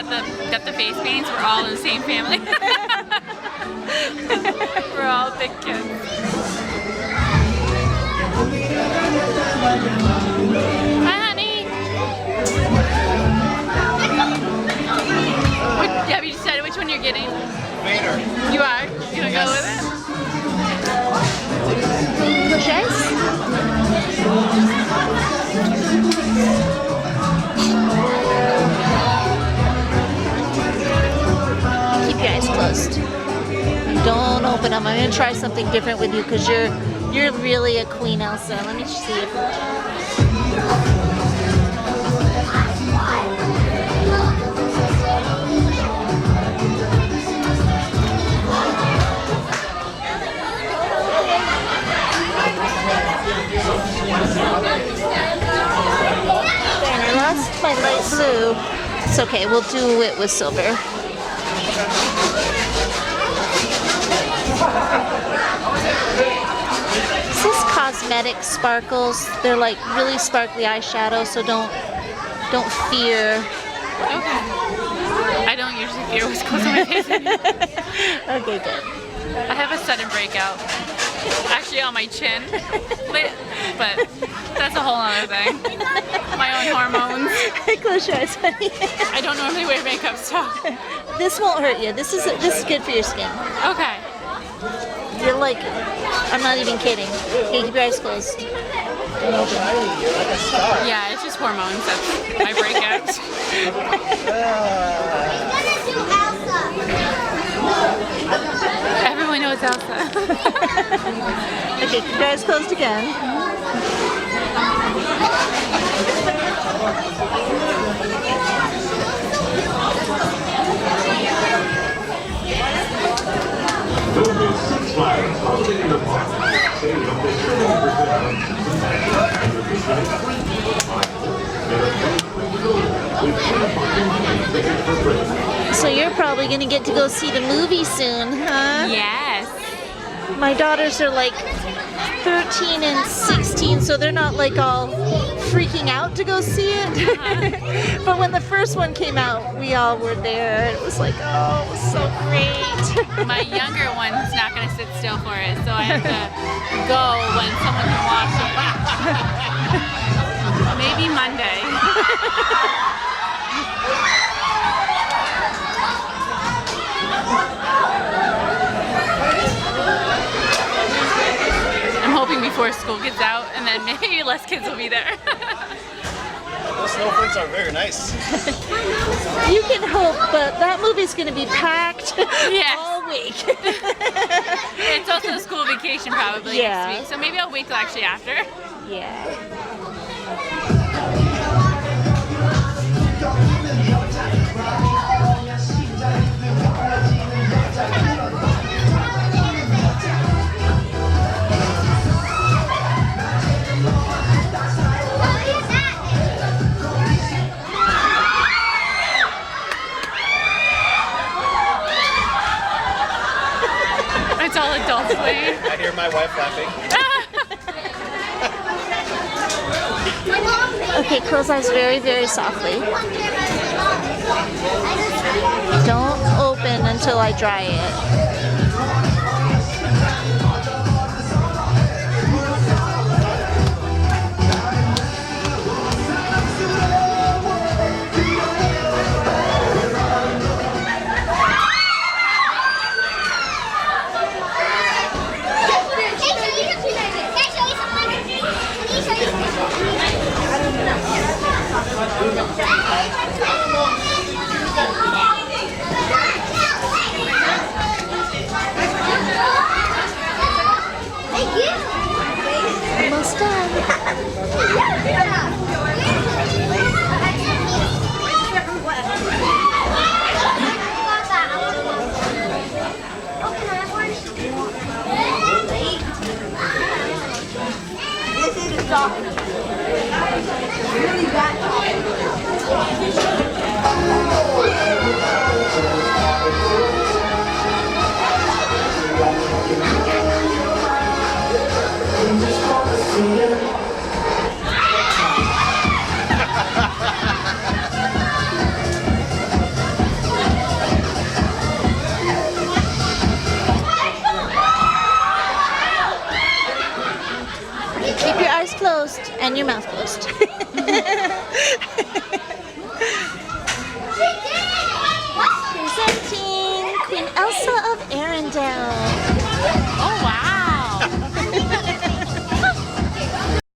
got the face paints. We're all in the same family. We're all big kids. Hi, honey. Have you decided which one you're getting? Vader. You are? You gonna go with it? Yes. Keep your eyes closed. Don't open them. I'm gonna try something different with you because you're really a queen, Elsa. Let me see if. I lost my light blue. It's okay. We'll do it with silver. This is cosmetic sparkles. They're like really sparkly eyeshadow, so don't fear. Okay. I don't usually fear what's close to my face. Okay, good. I have a sudden breakout. Actually on my chin. But that's a whole other thing. My own hormones. Close your eyes, honey. I don't normally wear makeup, so. This won't hurt you. This is good for your skin. Okay. You're like, I'm not even kidding. Okay, keep your eyes closed. Yeah, it's just hormones. That's my breakouts. Everyone knows Elsa. Okay, keep your eyes closed again. So you're probably going to get to go see the movie soon, huh? Yes. My daughters are like 13 and 16, so they're not like all freaking out to go see it. But when the first one came out, we all were there. It was like, oh, it was so great. My younger one's not going to sit still for it, so I have to go when someone can watch it. Maybe Monday. I'm hoping before school gets out, and then maybe less kids will be there. Those snowflakes are very nice. You can hope, but that movie's going to be packed all week. It's also a school vacation probably next week, so maybe I'll wait till actually after. Yeah. It's all adults playing. I hear my wife laughing. Okay, close eyes very, very softly. Don't open until I dry it. Almost done. And your mouth closed.